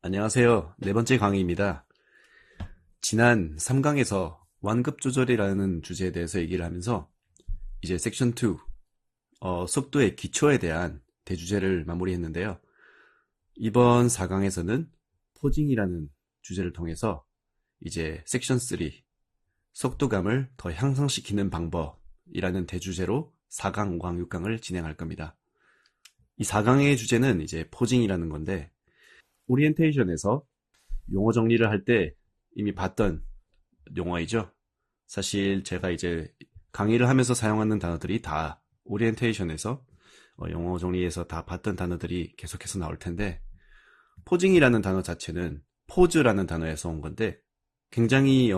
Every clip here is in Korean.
안녕하세요. 네 번째 강의입니다. 지난 3강에서 완급 조절이라는 주제에 대해서 얘기를 하면서 이제 섹션 2, 속도의 기초에 대한 대주제를 마무리했는데요. 이번 4강에서는 포징이라는 주제를 통해서 이제 섹션 3, 속도감을 더 향상시키는 방법이라는 대주제로 4강, 5강, 6강을 진행할 겁니다. 이 4강의 주제는 이제 포징이라는 건데, 오리엔테이션에서 용어 정리를 할 때 이미 봤던 용어이죠. 사실 제가 이제 강의를 하면서 사용하는 단어들이 다 오리엔테이션에서 용어 정리에서 다 봤던 단어들이 계속해서 나올 텐데, 포징이라는 단어 자체는 포즈라는 단어에서 온 건데 굉장히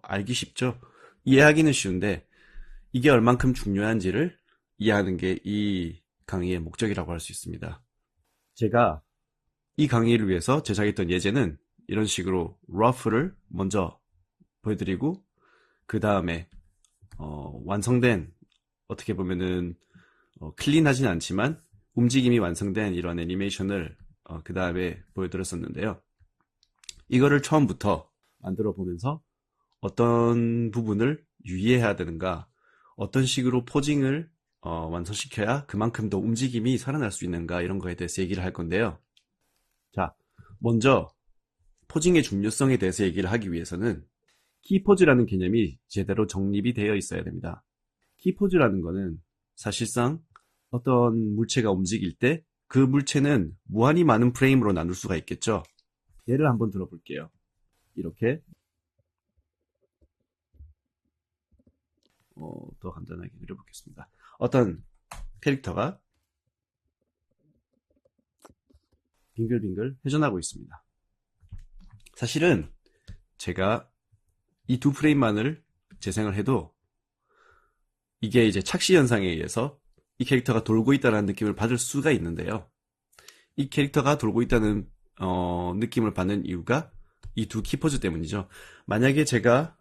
알기 쉽죠. 이해하기는 쉬운데 이게 얼만큼 중요한지를 이해하는 게 이 강의의 목적이라고 할 수 있습니다. 제가 이 강의를 위해서 제작했던 예제는 이런 식으로 rough를 먼저 보여드리고 그 다음에 완성된, 어떻게 보면은 클린하진 않지만 움직임이 완성된 이런 애니메이션을 그 다음에 보여드렸었는데요. 이거를 처음부터 만들어 보면서 어떤 부분을 유의해야 되는가, 어떤 식으로 포징을 완성시켜야 그만큼 더 움직임이 살아날 수 있는가, 이런 거에 대해서 얘기를 할 건데요. 자, 먼저 포징의 중요성에 대해서 얘기를 하기 위해서는 키포즈라는 개념이 제대로 정립이 되어 있어야 됩니다. 키포즈라는 거는 사실상 어떤 물체가 움직일 때 그 물체는 무한히 많은 프레임으로 나눌 수가 있겠죠. 예를 한번 들어볼게요. 이렇게 더 간단하게 그려보겠습니다. 어떤 캐릭터가 빙글빙글 회전하고 있습니다. 사실은 제가 이 두 프레임만을 재생을 해도 이게 이제 착시 현상에 의해서 이 캐릭터가 돌고 있다는 느낌을 받을 수가 있는데요. 이 캐릭터가 돌고 있다는 느낌을 받는 이유가 이 두 키포즈 때문이죠. 만약에 제가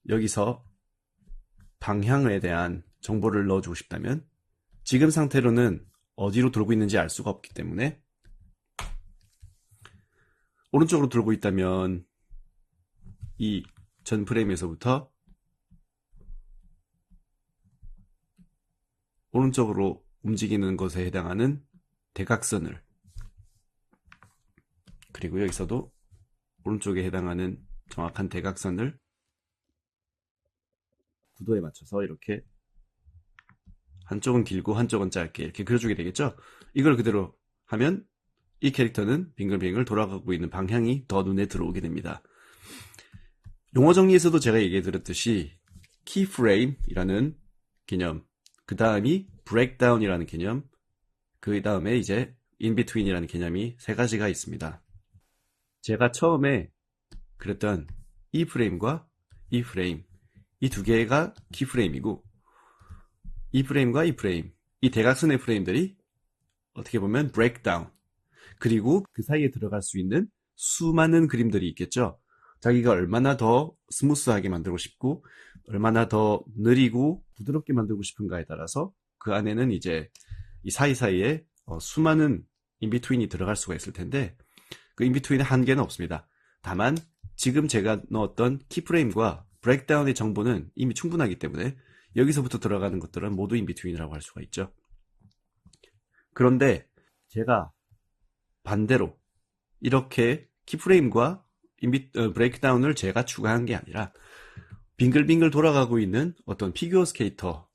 여기서 방향에 대한 정보를 넣어주고 싶다면 지금 상태로는 어디로 돌고 있는지 알 수가 없기 때문에, 오른쪽으로 돌고 있다면 이 전 프레임에서부터 오른쪽으로 움직이는 것에 해당하는 대각선을, 그리고 여기서도 오른쪽에 해당하는 정확한 대각선을 구도에 맞춰서 이렇게 한쪽은 길고 한쪽은 짧게 이렇게 그려주게 되겠죠. 이걸 그대로 하면 이 캐릭터는 빙글빙글 돌아가고 있는 방향이 더 눈에 들어오게 됩니다. 용어 정리에서도 제가 얘기해 드렸듯이 키프레임이라는 개념, 그 다음이 브레이크다운이라는 개념, 그 다음에 이제 인비트윈이라는 개념이 세 가지가 있습니다. 제가 처음에 그랬던 이 프레임과 이 프레임, 이 두 개가 키프레임이고, 이 프레임과 이 프레임, 이 대각선의 프레임들이 어떻게 보면 브레이크다운, 그리고 그 사이에 들어갈 수 있는 수많은 그림들이 있겠죠. 자기가 얼마나 더 스무스하게 만들고 싶고 얼마나 더 느리고 부드럽게 만들고 싶은가에 따라서 그 안에는 이제 이 사이사이에 수많은 인비트윈이 들어갈 수가 있을 텐데, 그 인비트윈의 한계는 없습니다. 다만 지금 제가 넣었던 키프레임과 브레이크다운의 정보는 이미 충분하기 때문에 여기서부터 들어가는 것들은 모두 인비트윈이라고 할 수가 있죠. 그런데 제가 반대로 이렇게 키프레임과 브레이크다운을 제가 추가한 게 아니라 빙글빙글 돌아가고 있는 어떤 피규어 스케이터,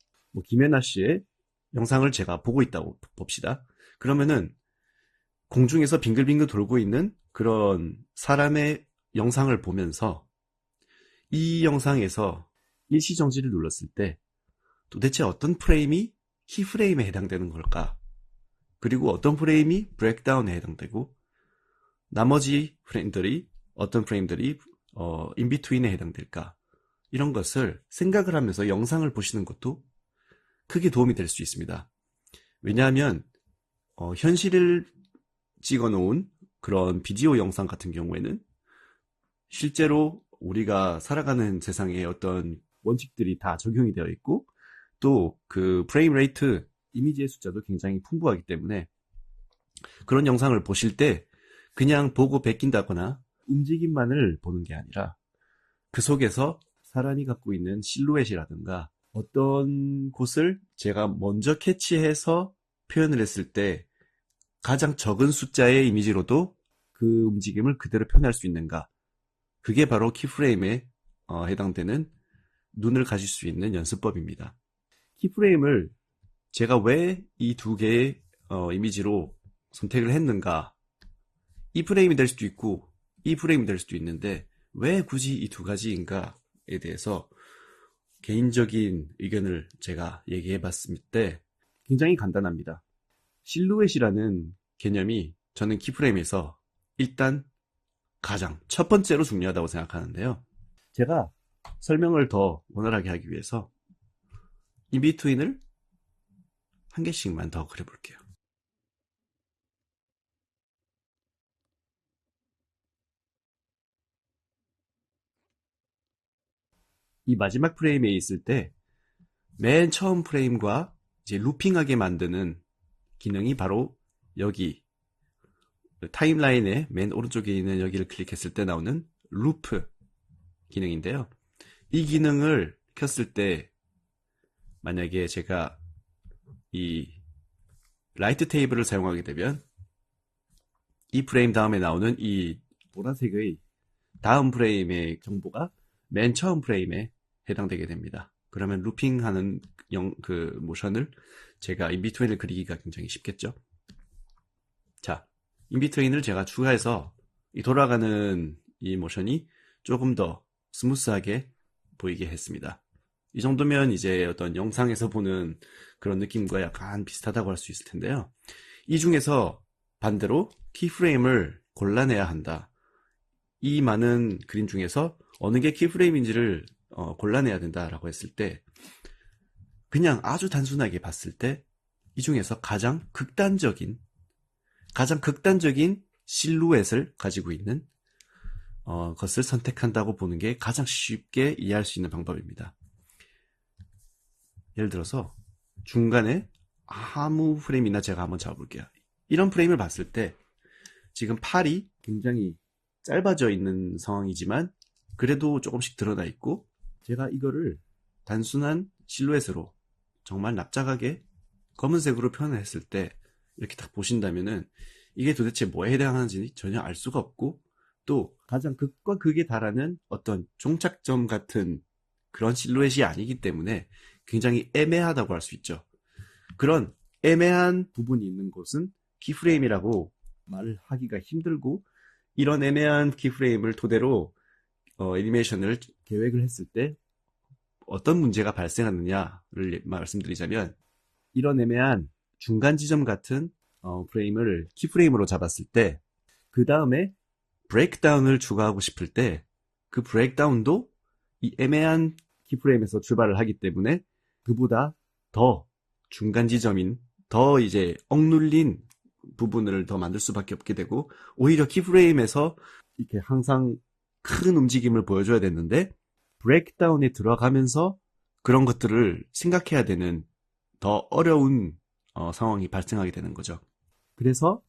김혜나 씨의 영상을 제가 보고 있다고 봅시다. 그러면은 공중에서 빙글빙글 돌고 있는 그런 사람의 영상을 보면서 이 영상에서 일시정지를 눌렀을 때 도대체 어떤 프레임이 키프레임에 해당되는 걸까? 그리고 어떤 프레임이 브레이크다운에 해당되고 나머지 프레임들이, 어떤 프레임들이 인비트윈에 해당될까? 이런 것을 생각을 하면서 영상을 보시는 것도 크게 도움이 될 수 있습니다. 왜냐하면 현실을 찍어놓은 그런 비디오 영상 같은 경우에는 실제로 우리가 살아가는 세상에 어떤 원칙들이 다 적용이 되어 있고, 또 그 프레임 레이트, 이미지의 숫자도 굉장히 풍부하기 때문에 그런 영상을 보실 때 그냥 보고 베낀다거나 움직임만을 보는 게 아니라 그 속에서 사람이 갖고 있는 실루엣이라든가 어떤 곳을 제가 먼저 캐치해서 표현을 했을 때 가장 적은 숫자의 이미지로도 그 움직임을 그대로 표현할 수 있는가. 그게 바로 키프레임에 해당되는 눈을 가질 수 있는 연습법입니다. 키프레임을 제가 왜 이 두 개의 이미지로 선택을 했는가. 이 프레임이 될 수도 있고 이 프레임이 될 수도 있는데 왜 굳이 이 두 가지인가에 대해서 개인적인 의견을 제가 얘기해 봤을 때 굉장히 간단합니다. 실루엣이라는 개념이 저는 키프레임에서 일단 가장 첫 번째로 중요하다고 생각하는데요. 제가 설명을 더 원활하게 하기 위해서 인비트윈을 한 개씩만 더 그려볼게요. 이 마지막 프레임에 있을 때 맨 처음 프레임과 이제 루핑하게 만드는 기능이 바로 여기 타임라인의 맨 오른쪽에 있는 여기를 클릭했을 때 나오는 루프 기능인데요. 이 기능을 켰을 때 만약에 제가 이 라이트 테이블을 사용하게 되면 이 프레임 다음에 나오는 이 보라색의 다음 프레임의 정보가 맨 처음 프레임에 해당되게 됩니다. 그러면 루핑하는 그 모션을 제가 인비트윈을 그리기가 굉장히 쉽겠죠. 자, 인비트윈을 제가 추가해서 이 돌아가는 이 모션이 조금 더 스무스하게 보이게 했습니다. 이 정도면 이제 어떤 영상에서 보는 그런 느낌과 약간 비슷하다고 할 수 있을 텐데요. 이 중에서 반대로 키프레임을 골라내야 한다. 이 많은 그림 중에서 어느 게 키프레임인지를 골라내야 된다라고 했을 때 그냥 아주 단순하게 봤을 때 이 중에서 가장 극단적인 실루엣을 가지고 있는 것을 선택한다고 보는 게 가장 쉽게 이해할 수 있는 방법입니다. 예를 들어서 중간에 아무 프레임이나 제가 한번 잡아볼게요. 이런 프레임을 봤을 때 지금 팔이 굉장히 짧아져 있는 상황이지만 그래도 조금씩 드러나 있고 제가 이거를 단순한 실루엣으로 정말 납작하게 검은색으로 표현을 했을 때 이렇게 딱 보신다면은 이게 도대체 뭐에 해당하는지 전혀 알 수가 없고 또 가장 극과 극에 달하는 어떤 종착점 같은 그런 실루엣이 아니기 때문에 굉장히 애매하다고 할 수 있죠. 그런 애매한 부분이 있는 곳은 키프레임이라고 말을 하기가 힘들고 이런 애매한 키프레임을 토대로 애니메이션을 계획을 했을 때 어떤 문제가 발생하느냐를 말씀드리자면 이런 애매한 중간 지점 같은 프레임을 키프레임으로 잡았을 때 그 다음에 브레이크다운을 추가하고 싶을 때 그 브레이크다운도 이 애매한 키프레임에서 출발을 하기 때문에 그보다 더 중간 지점인 더 이제 억눌린 부분을 더 만들 수밖에 없게 되고 오히려 키프레임에서 이렇게 항상 큰 움직임을 보여줘야 되는데 브레이크다운에 들어가면서 그런 것들을 생각해야 되는 더 어려운 상황이 발생하게 되는 거죠. 그래서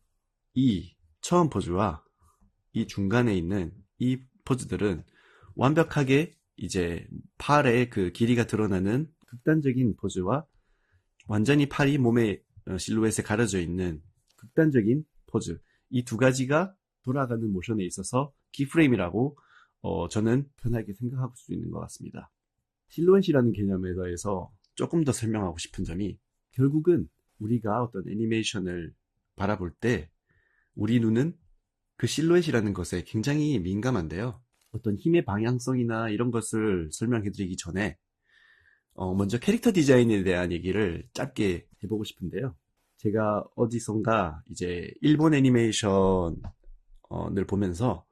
이 처음 포즈와 이 중간에 있는 이 포즈들은 완벽하게 이제 팔의 그 길이가 드러나는 극단적인 포즈와 완전히 팔이 몸의 실루엣에 가려져 있는 극단적인 포즈 이 두 가지가 돌아가는 모션에 있어서 키프레임이라고 저는 편하게 생각할 수 있는 것 같습니다. 실루엣이라는 개념에 대해서 조금 더 설명하고 싶은 점이 결국은 우리가 어떤 애니메이션을 바라볼 때 우리 눈은 그 실루엣이라는 것에 굉장히 민감한데요. 어떤 힘의 방향성이나 이런 것을 설명해드리기 전에 먼저 캐릭터 디자인에 대한 얘기를 짧게 해보고 싶은데요. 제가 어디선가 이제 일본 애니메이션을 보면서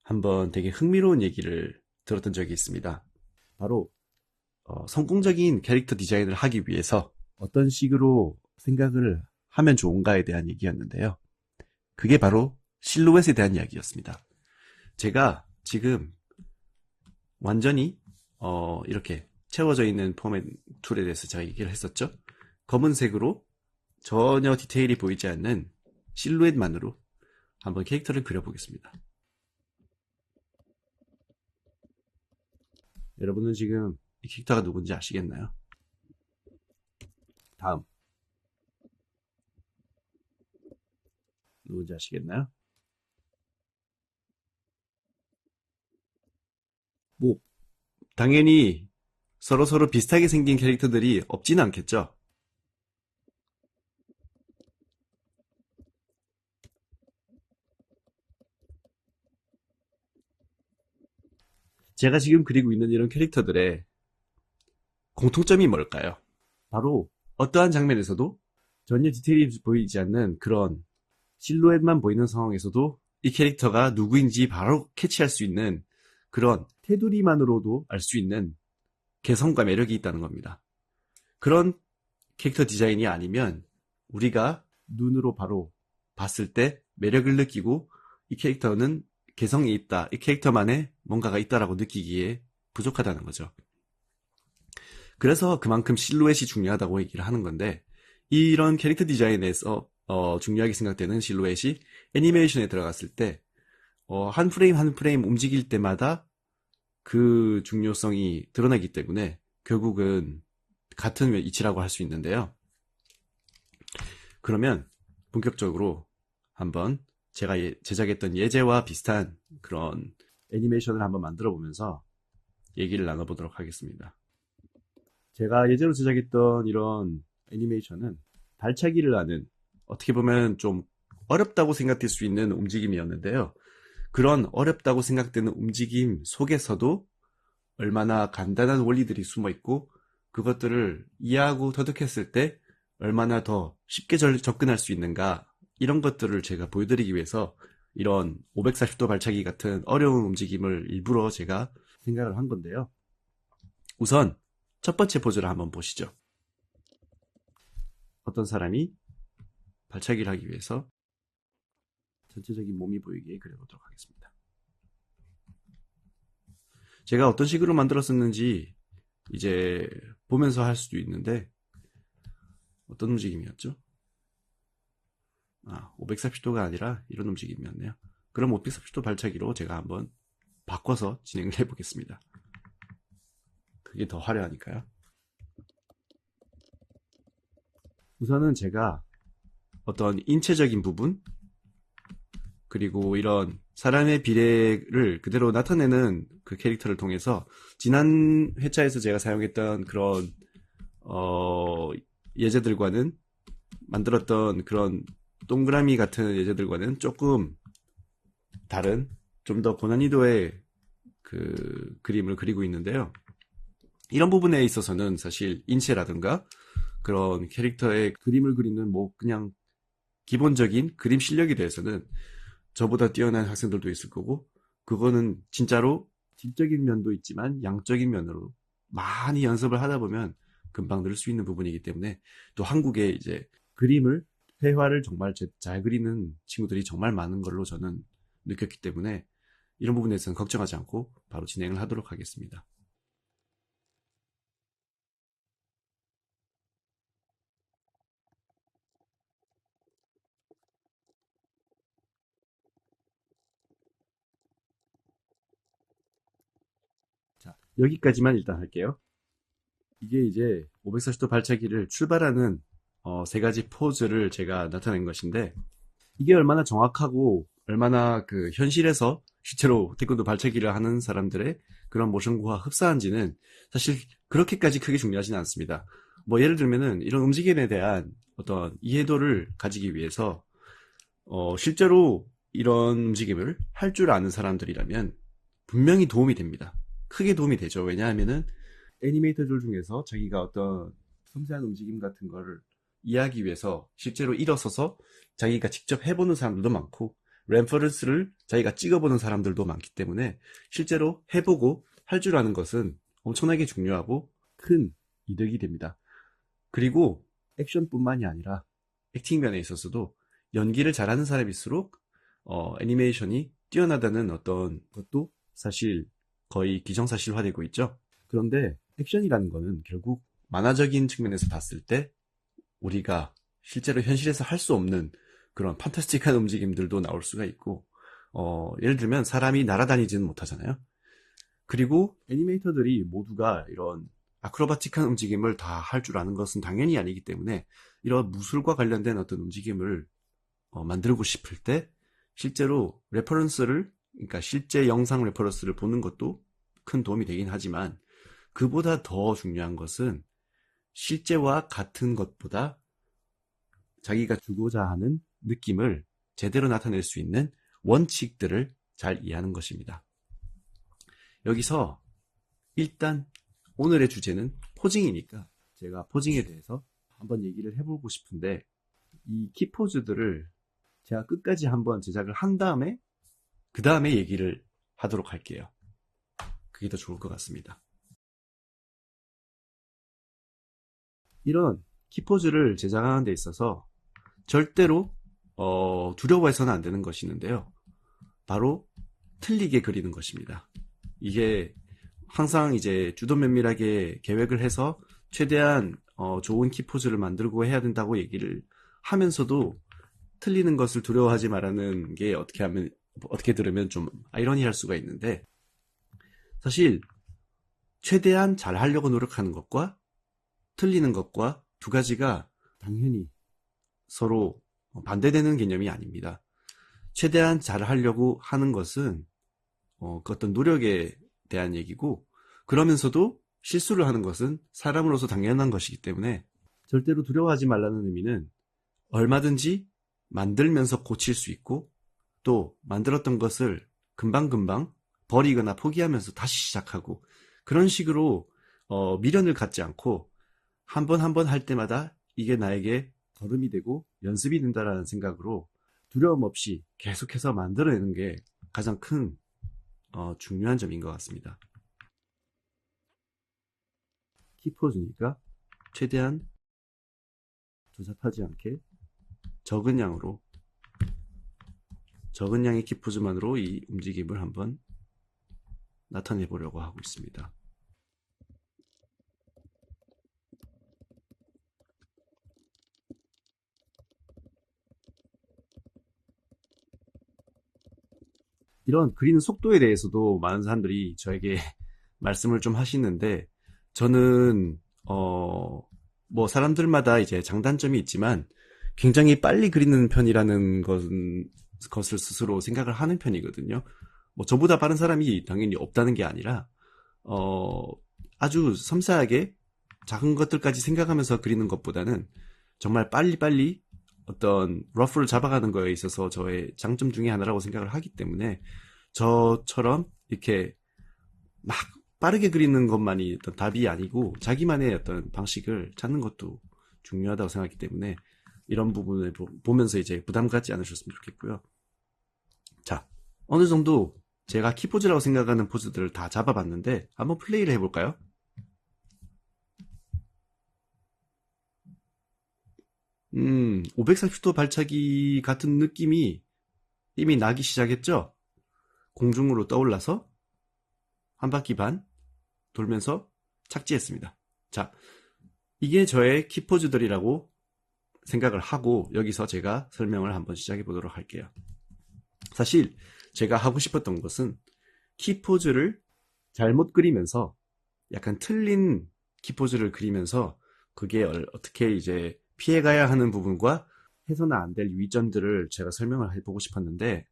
한번 되게 흥미로운 얘기를 들었던 적이 있습니다. 바로 성공적인 캐릭터 디자인을 하기 위해서 어떤 식으로 생각을 하면 좋은가에 대한 얘기였는데요. 그게 바로 실루엣에 대한 이야기였습니다. 제가 지금 완전히 이렇게 채워져 있는 포맷 툴에 대해서 제가 얘기를 했었죠. 검은색으로 전혀 디테일이 보이지 않는 실루엣만으로 한번 캐릭터를 그려보겠습니다. 여러분은 지금 이 캐릭터가 누군지 아시겠나요? 다음 누군지 아시겠나요? 뭐 당연히 서로서로 비슷하게 생긴 캐릭터들이 없지는 않겠죠. 제가 지금 그리고 있는 이런 캐릭터들의 공통점이 뭘까요? 바로 어떠한 장면에서도 전혀 디테일이 보이지 않는 그런 실루엣만 보이는 상황에서도 이 캐릭터가 누구인지 바로 캐치할 수 있는 그런 테두리만으로도 알 수 있는 개성과 매력이 있다는 겁니다. 그런 캐릭터 디자인이 아니면 우리가 눈으로 바로 봤을 때 매력을 느끼고 이 캐릭터는 개성이 있다, 이 캐릭터만의 뭔가가 있다라고 느끼기에 부족하다는 거죠. 그래서 그만큼 실루엣이 중요하다고 얘기를 하는 건데, 이런 캐릭터 디자인에서 중요하게 생각되는 실루엣이 애니메이션에 들어갔을 때 한 프레임 한 프레임 움직일 때마다 그 중요성이 드러나기 때문에 결국은 같은 이치라고 할 수 있는데요. 그러면 본격적으로 한번 제가 제작했던 예제와 비슷한 그런 애니메이션을 한번 만들어 보면서 얘기를 나눠보도록 하겠습니다. 제가 예제로 제작했던 이런 애니메이션은 발차기를 하는, 어떻게 보면 좀 어렵다고 생각될 수 있는 움직임이었는데요. 그런 어렵다고 생각되는 움직임 속에서도 얼마나 간단한 원리들이 숨어 있고 그것들을 이해하고 터득했을 때 얼마나 더 쉽게 접근할 수 있는가, 이런 것들을 제가 보여드리기 위해서 이런 540도 발차기 같은 어려운 움직임을 일부러 제가 생각을 한 건데요. 우선 첫 번째 포즈를 한번 보시죠. 어떤 사람이 발차기를 하기 위해서 전체적인 몸이 보이게 그려보도록 하겠습니다. 제가 어떤 식으로 만들었었는지 이제 보면서 할 수도 있는데, 어떤 움직임이었죠? 540도가 아니라 이런 움직임이었네요. 그럼 540도 발차기로 제가 한번 바꿔서 진행을 해보겠습니다. 그게 더 화려하니까요. 우선은 제가 어떤 인체적인 부분, 그리고 이런 사람의 비례를 그대로 나타내는 그 캐릭터를 통해서 지난 회차에서 제가 사용했던 그런 예제들과는, 만들었던 그런 동그라미 같은 예제들과는 조금 다른, 좀 더 고난이도의 그 그림을 그리고 있는데요. 이런 부분에 있어서는 사실 인체라든가 그런 캐릭터의 그림을 그리는 뭐 그냥 기본적인 그림 실력에 대해서는 저보다 뛰어난 학생들도 있을 거고, 그거는 진짜로 질적인 면도 있지만 양적인 면으로 많이 연습을 하다 보면 금방 늘 수 있는 부분이기 때문에, 또 한국에 이제 그림을, 회화를 정말 잘 그리는 친구들이 정말 많은 걸로 저는 느꼈기 때문에 이런 부분에서는 걱정하지 않고 바로 진행을 하도록 하겠습니다. 자, 여기까지만 일단 할게요. 이게 이제 540도 발차기를 출발하는 세 가지 포즈를 제가 나타낸 것인데, 이게 얼마나 정확하고 얼마나 그 현실에서 실제로 태권도 발차기를 하는 사람들의 그런 모션과 흡사한지는 사실 그렇게까지 크게 중요하지는 않습니다. 뭐 예를 들면은 이런 움직임에 대한 어떤 이해도를 가지기 위해서 실제로 이런 움직임을 할 줄 아는 사람들이라면 분명히 도움이 됩니다. 크게 도움이 되죠. 왜냐하면은 애니메이터들 중에서 자기가 어떤 섬세한 움직임 같은 거를 이해하기 위해서 실제로 일어서서 자기가 직접 해보는 사람들도 많고, 램퍼런스를 자기가 찍어보는 사람들도 많기 때문에 실제로 해보고 할 줄 아는 것은 엄청나게 중요하고 큰 이득이 됩니다. 그리고 액션뿐만이 아니라 액팅 면에 있어서도 연기를 잘하는 사람일수록 애니메이션이 뛰어나다는 어떤 것도 사실 거의 기정사실화되고 있죠. 그런데 액션이라는 거는 결국 만화적인 측면에서 봤을 때 우리가 실제로 현실에서 할 수 없는 그런 판타스틱한 움직임들도 나올 수가 있고, 예를 들면 사람이 날아다니지는 못하잖아요. 그리고 애니메이터들이 모두가 이런 아크로바틱한 움직임을 다 할 줄 아는 것은 당연히 아니기 때문에 이런 무술과 관련된 어떤 움직임을 만들고 싶을 때 실제로 레퍼런스를, 그러니까 실제 영상 레퍼런스를 보는 것도 큰 도움이 되긴 하지만, 그보다 더 중요한 것은 실제와 같은 것보다 자기가 주고자 하는 느낌을 제대로 나타낼 수 있는 원칙들을 잘 이해하는 것입니다. 여기서 일단 오늘의 주제는 포징이니까 제가 포징에 대해서 한번 얘기를 해보고 싶은데, 이 키포즈들을 제가 끝까지 한번 제작을 한 다음에 그 다음에 얘기를 하도록 할게요. 그게 더 좋을 것 같습니다. 이런 키포즈를 제작하는 데 있어서 절대로 두려워해서는 안 되는 것이 있는데요. 바로 틀리게 그리는 것입니다. 이게 항상 이제 주도 면밀하게 계획을 해서 최대한 좋은 키포즈를 만들고 해야 된다고 얘기를 하면서도 틀리는 것을 두려워하지 말라는 게 어떻게 들으면 좀 아이러니할 수가 있는데, 사실 최대한 잘 하려고 노력하는 것과 틀리는 것과 두 가지가 당연히 서로 반대되는 개념이 아닙니다. 최대한 잘 하려고 하는 것은 그 어떤 노력에 대한 얘기고, 그러면서도 실수를 하는 것은 사람으로서 당연한 것이기 때문에 절대로 두려워하지 말라는 의미는 얼마든지 만들면서 고칠 수 있고, 또 만들었던 것을 금방금방 버리거나 포기하면서 다시 시작하고, 그런 식으로 미련을 갖지 않고 한 번 한 번 할 때마다 이게 나에게 걸음이 되고 연습이 된다라는 생각으로 두려움 없이 계속해서 만들어내는 게 가장 큰 중요한 점인 것 같습니다. 키포즈니까 최대한 조잡하지 않게 적은 양의 키포즈만으로 이 움직임을 한번 나타내 보려고 하고 있습니다. 이런 그리는 속도에 대해서도 많은 사람들이 저에게 말씀을 좀 하시는데, 저는 뭐 사람들마다 이제 장단점이 있지만 굉장히 빨리 그리는 편이라는 것을 스스로 생각을 하는 편이거든요. 뭐 저보다 빠른 사람이 당연히 없다는 게 아니라 아주 섬세하게 작은 것들까지 생각하면서 그리는 것보다는 정말 빨리빨리 어떤 러프를 잡아가는 거에 있어서 저의 장점 중에 하나라고 생각을 하기 때문에, 저처럼 이렇게 막 빠르게 그리는 것만이 어떤 답이 아니고 자기만의 어떤 방식을 찾는 것도 중요하다고 생각하기 때문에 이런 부분을 보면서 이제 부담 갖지 않으셨으면 좋겠고요. 자, 어느 정도 제가 키포즈라고 생각하는 포즈들을 다 잡아봤는데 한번 플레이를 해볼까요? 540도 발차기 같은 느낌이 이미 나기 시작했죠? 공중으로 떠올라서 한 바퀴 반 돌면서 착지했습니다. 자, 이게 저의 키포즈들이라고 생각을 하고 여기서 제가 설명을 한번 시작해 보도록 할게요. 사실 제가 하고 싶었던 것은 키포즈를 잘못 그리면서 약간 틀린 키포즈를 그리면서 그게 어떻게 이제 피해가야 하는 부분과 해서는 안 될 위점들을 제가 설명을 해보고 싶었는데,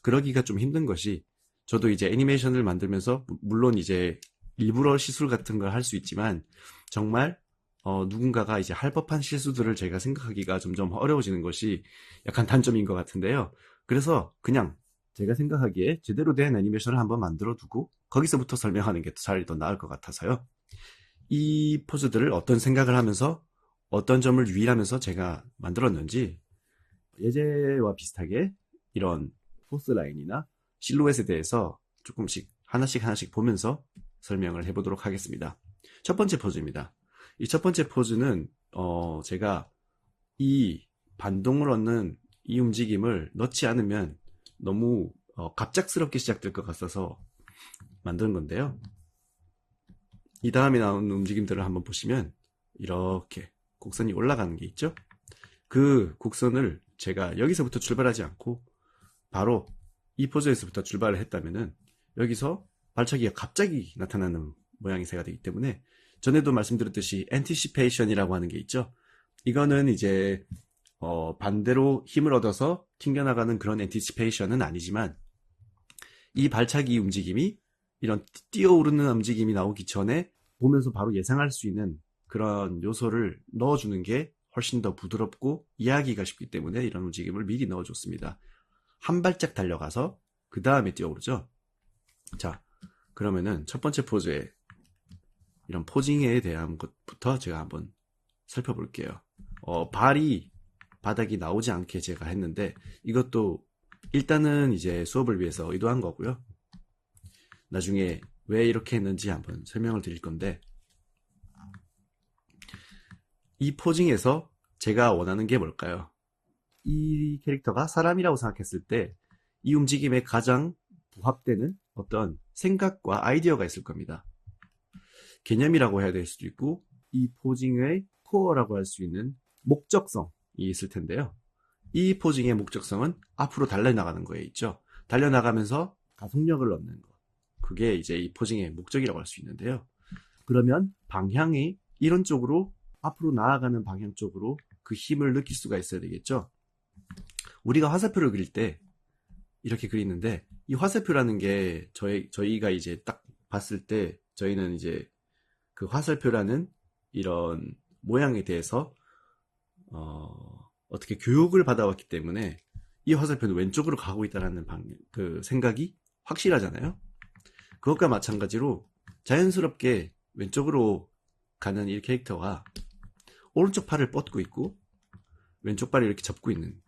그러기가 좀 힘든 것이, 저도 이제 애니메이션을 만들면서 물론 이제 일부러 시술 같은 걸 할 수 있지만 정말 누군가가 이제 할 법한 실수들을 제가 생각하기가 점점 어려워지는 것이 약간 단점인 것 같은데요. 그래서 그냥 제가 생각하기에 제대로 된 애니메이션을 한번 만들어 두고 거기서부터 설명하는 게 더 나을 것 같아서요. 이 포즈들을 어떤 생각을 하면서 어떤 점을 유의하면서 제가 만들었는지 예제와 비슷하게 이런 포스 라인이나 실루엣에 대해서 조금씩 하나씩 보면서 설명을 해보도록 하겠습니다. 첫 번째 포즈입니다. 이 첫 번째 포즈는 제가 이 반동을 얻는 이 움직임을 넣지 않으면 너무 갑작스럽게 시작될 것 같아서 만든 건데요. 이 다음에 나오는 움직임들을 한번 보시면 이렇게 곡선이 올라가는 게 있죠. 그 곡선을 제가 여기서부터 출발하지 않고 바로 이 포즈에서부터 출발을 했다면은 여기서 발차기가 갑자기 나타나는 모양새가 되기 때문에, 전에도 말씀드렸듯이 anticipation이라고 하는 게 있죠. 이거는 이제 반대로 힘을 얻어서 튕겨나가는 그런 anticipation은 아니지만, 이 발차기 움직임이 이런 뛰어오르는 움직임이 나오기 전에 보면서 바로 예상할 수 있는 그런 요소를 넣어주는 게 훨씬 더 부드럽고 이해하기가 쉽기 때문에 이런 움직임을 미리 넣어줬습니다. 한 발짝 달려가서 그 다음에 뛰어오르죠. 자, 그러면은 첫 번째 포즈에 이런 포징에 대한 것부터 제가 한번 살펴볼게요. 발이 바닥이 나오지 않게 제가 했는데, 이것도 일단은 이제 수업을 위해서 의도한 거고요. 나중에 왜 이렇게 했는지 한번 설명을 드릴 건데, 이 포징에서 제가 원하는 게 뭘까요? 이 캐릭터가 사람이라고 생각했을 때 이 움직임에 가장 부합되는 어떤 생각과 아이디어가 있을 겁니다. 개념이라고 해야 될 수도 있고, 이 포징의 코어라고 할 수 있는 목적성이 있을 텐데요. 이 포징의 목적성은 앞으로 달려나가는 거에 있죠. 달려나가면서 가속력을 얻는 것. 그게 이제 이 포징의 목적이라고 할 수 있는데요. 그러면 방향이 이런 쪽으로, 앞으로 나아가는 방향 쪽으로 그 힘을 느낄 수가 있어야 되겠죠. 우리가 화살표를 그릴 때 이렇게 그리는데, 이 화살표라는 게 저희가 이제 딱 봤을 때 저희는 이제 그 화살표라는 이런 모양에 대해서 어떻게 교육을 받아왔기 때문에 이 화살표는 왼쪽으로 가고 있다는 그 생각이 확실하잖아요. 그것과 마찬가지로 자연스럽게 왼쪽으로 가는 이 캐릭터가 오른쪽 팔을 뻗고 있고 왼쪽 발을 이렇게 잡고 있는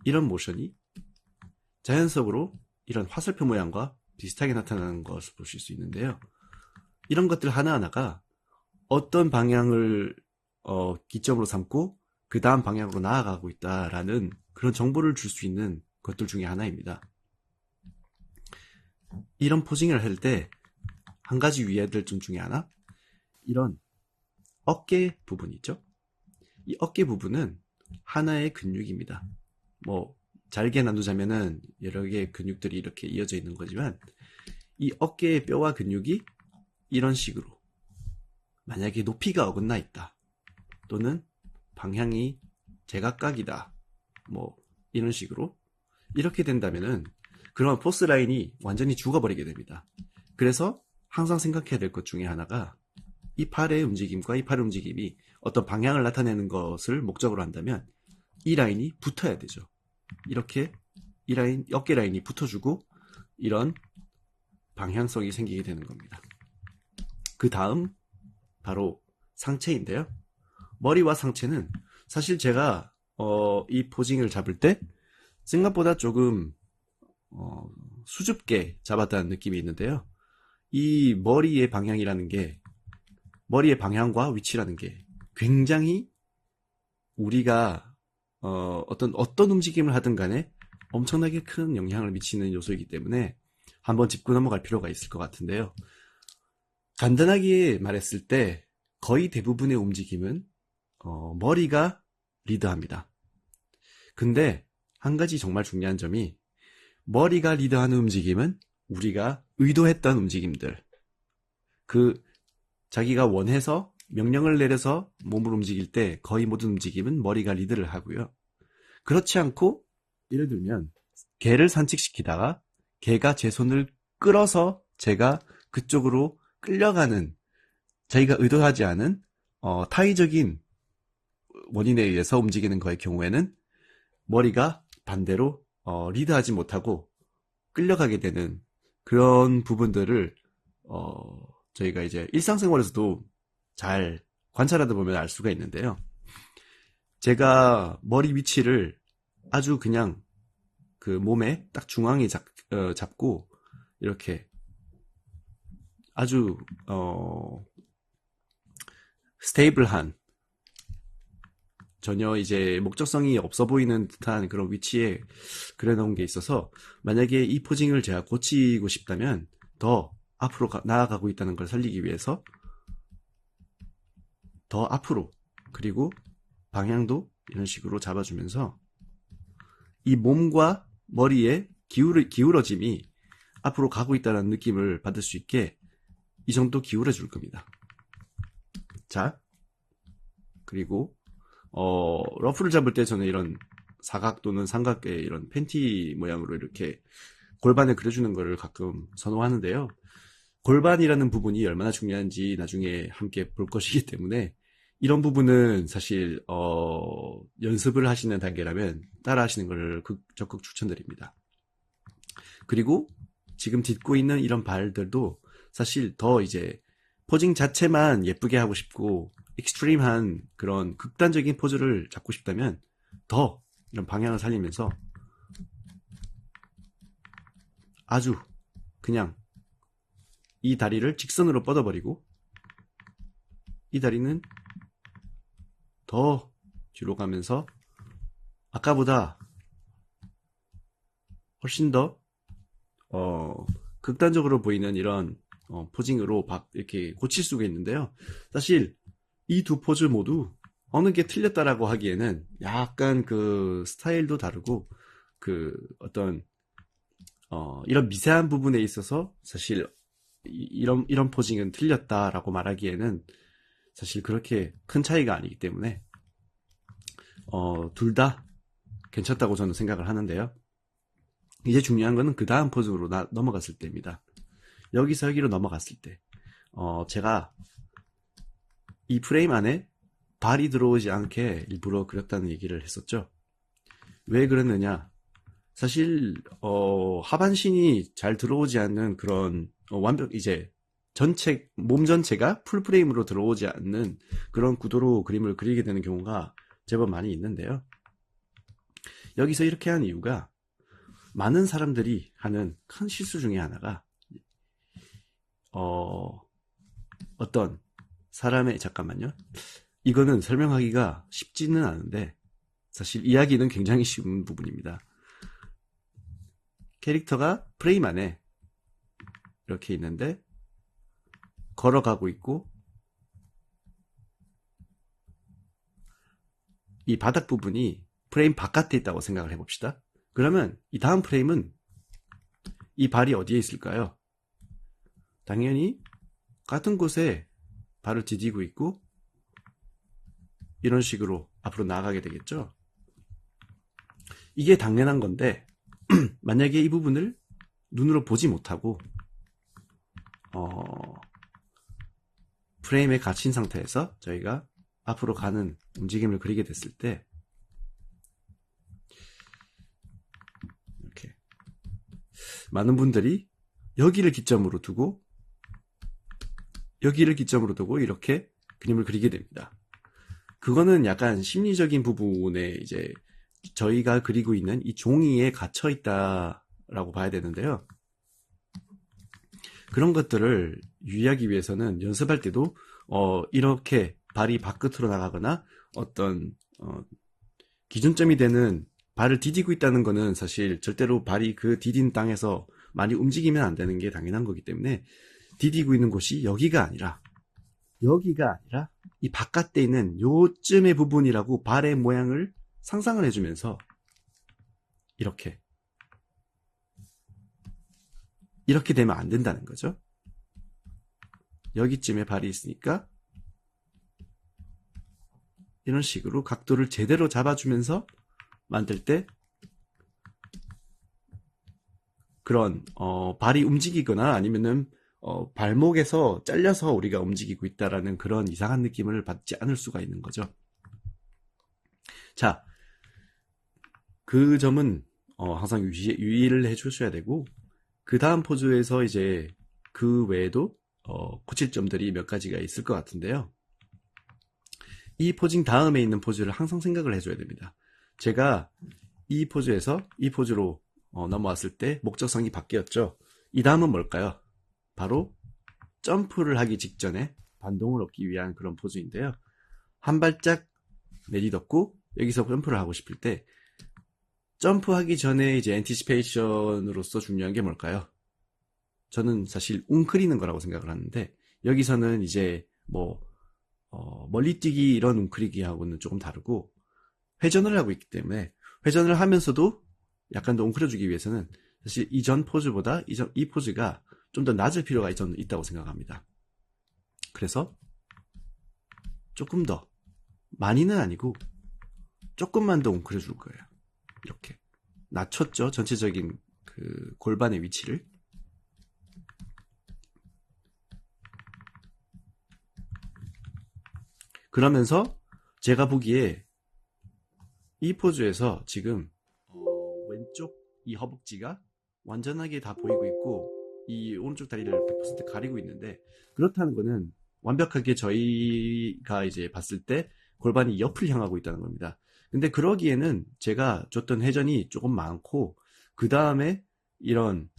이런 모션이 자연적으로 이런 화살표 모양과 비슷하게 나타나는 것을 보실 수 있는데요. 이런 것들 하나하나가 어떤 방향을 기점으로 삼고 그 다음 방향으로 나아가고 있다라는 그런 정보를 줄 수 있는 것들 중에 하나입니다. 이런 포징을 할 때 한 가지 유의해야 될 점 중에 하나, 이런 어깨 부분 있죠? 이 어깨 부분은 하나의 근육입니다. 뭐 잘게 나누자면은 여러 개의 근육들이 이렇게 이어져 있는 거지만, 이 어깨의 뼈와 근육이 이런 식으로 만약에 높이가 어긋나 있다, 또는 방향이 제각각이다, 뭐 이런 식으로 이렇게 된다면은 그런 포스 라인이 완전히 죽어버리게 됩니다. 그래서 항상 생각해야 될 것 중에 하나가, 이 팔의 움직임과 이 팔의 움직임이 어떤 방향을 나타내는 것을 목적으로 한다면 이 라인이 붙어야 되죠. 이렇게 이 라인, 어깨 라인이 붙어주고 이런 방향성이 생기게 되는 겁니다. 그 다음 바로 상체인데요. 머리와 상체는 사실 제가 이 포징을 잡을 때 생각보다 조금 수줍게 잡았다는 느낌이 있는데요. 이 머리의 방향이라는 게, 머리의 방향과 위치라는 게 굉장히 우리가 어떤 움직임을 하든 간에 엄청나게 큰 영향을 미치는 요소이기 때문에 한번 짚고 넘어갈 필요가 있을 것 같은데요. 간단하게 말했을 때 거의 대부분의 움직임은 머리가 리드합니다. 근데 한 가지 정말 중요한 점이, 머리가 리드하는 움직임은 우리가 의도했던 움직임들, 자기가 원해서 명령을 내려서 몸을 움직일 때 거의 모든 움직임은 머리가 리드를 하고요. 그렇지 않고, 예를 들면 개를 산책시키다가 개가 제 손을 끌어서 제가 그쪽으로 끌려가는, 자기가 의도하지 않은 타의적인 원인에 의해서 움직이는 거의 경우에는 머리가 반대로 리드하지 못하고 끌려가게 되는 그런 부분들을 저희가 이제 일상생활에서도 잘 관찰하다 보면 알 수가 있는데요. 제가 머리 위치를 아주 그냥 그 몸에 딱 중앙에 잡고 이렇게 아주 스테이블한, 전혀 이제 목적성이 없어 보이는 듯한 그런 위치에 그려놓은 게 있어서, 만약에 이 포징을 제가 고치고 싶다면 더 앞으로 나아가고 있다는 걸 살리기 위해서 더 앞으로, 그리고 방향도 이런 식으로 잡아주면서 이 몸과 머리의 기울어짐이 앞으로 가고 있다는 느낌을 받을 수 있게 이 정도 기울여 줄 겁니다. 자, 그리고 러프를 잡을 때 저는 이런 사각 또는 삼각의 이런 팬티 모양으로 이렇게 골반을 그려주는 것을 가끔 선호하는데요. 골반이라는 부분이 얼마나 중요한지 나중에 함께 볼 것이기 때문에 이런 부분은 사실 연습을 하시는 단계라면 따라 하시는 것을 적극 추천드립니다. 그리고 지금 딛고 있는 이런 발들도 사실 더 이제 포징 자체만 예쁘게 하고 싶고 익스트림한 그런 극단적인 포즈를 잡고 싶다면 더 이런 방향을 살리면서 아주 그냥 이 다리를 직선으로 뻗어버리고 이 다리는 더 뒤로 가면서 아까보다 훨씬 더 극단적으로 보이는 이런 포징으로 이렇게 고칠 수가 있는데요. 사실 이 두 포즈 모두 어느 게 틀렸다라고 하기에는 약간 그 스타일도 다르고 그 어떤 이런 미세한 부분에 있어서 사실 이런 포징은 틀렸다라고 말하기에는 사실 그렇게 큰 차이가 아니기 때문에 둘 다 괜찮다고 저는 생각을 하는데요. 이제 중요한 거는 그 다음 포즈로 넘어갔을 때입니다. 여기서 여기로 넘어갔을 때 제가 이 프레임 안에 발이 들어오지 않게 일부러 그렸다는 얘기를 했었죠. 왜 그랬느냐? 사실 하반신이 잘 들어오지 않는 그런 완벽 이제 몸 전체가 풀 프레임으로 들어오지 않는 그런 구도로 그림을 그리게 되는 경우가 제법 많이 있는데요. 여기서 이렇게 한 이유가 많은 사람들이 하는 큰 실수 중에 하나가 어떤 사람의 잠깐만요. 이거는 설명하기가 쉽지는 않은데 사실 이야기는 굉장히 쉬운 부분입니다. 캐릭터가 프레임 안에 이렇게 있는데 걸어가고 있고 이 바닥 부분이 프레임 바깥에 있다고 생각을 해봅시다. 그러면 이 다음 프레임은 이 발이 어디에 있을까요? 당연히 같은 곳에 발을 디디고 있고 이런 식으로 앞으로 나아가게 되겠죠. 이게 당연한 건데 만약에 이 부분을 눈으로 보지 못하고 프레임에 갇힌 상태에서 저희가 앞으로 가는 움직임을 그리게 됐을 때 이렇게 많은 분들이 여기를 기점으로 두고 이렇게 그림을 그리게 됩니다. 그거는 약간 심리적인 부분에 이제 저희가 그리고 있는 이 종이에 갇혀 있다라고 봐야 되는데요. 그런 것들을 유의하기 위해서는 연습할 때도 이렇게 발이 바깥으로 나가거나 어떤 기준점이 되는 발을 디디고 있다는 거는 사실 절대로 발이 그 디딘 땅에서 많이 움직이면 안 되는 게 당연한 거기 때문에 디디고 있는 곳이 여기가 아니라 이 바깥에 있는 요쯤의 부분이라고 발의 모양을 상상을 해주면서 이렇게 되면 안 된다는 거죠. 여기쯤에 발이 있으니까 이런 식으로 각도를 제대로 잡아주면서 만들 때 그런 발이 움직이거나 아니면은 발목에서 잘려서 우리가 움직이고 있다라는 그런 이상한 느낌을 받지 않을 수가 있는 거죠. 자, 그 점은 항상 유의를 해주셔야 되고 그 다음 포즈에서 이제 그 외에도 고칠 점들이 몇 가지가 있을 것 같은데요. 이 포징 다음에 있는 포즈를 항상 생각을 해줘야 됩니다. 제가 이 포즈에서 이 포즈로 넘어왔을 때 목적성이 바뀌었죠. 이 다음은 뭘까요? 바로 점프를 하기 직전에 반동을 얻기 위한 그런 포즈인데요. 한 발짝 내딛었고 여기서 점프를 하고 싶을 때 점프하기 전에 이제 엔티시페이션으로서 중요한 게 뭘까요? 저는 사실 웅크리는 거라고 생각을 하는데 여기서는 이제 멀리 뛰기 이런 웅크리기하고는 조금 다르고 회전을 하고 있기 때문에 회전을 하면서도 약간 더 웅크려주기 위해서는 사실 이전 포즈보다 이 포즈가 좀 더 낮을 필요가 저는 있다고 생각합니다. 그래서 조금 더, 많이는 아니고 조금만 더 웅크려줄 거예요. 이렇게 낮췄죠, 전체적인 그 골반의 위치를. 그러면서 제가 보기에 이 포즈에서 지금 왼쪽 이 허벅지가 완전하게 다 보이고 있고 이 오른쪽 다리를 100% 가리고 있는데, 그렇다는 거는 완벽하게 저희가 이제 봤을 때 골반이 옆을 향하고 있다는 겁니다. 근데 그러기에는 제가 줬던 회전이 조금 많고, 그 다음에 이런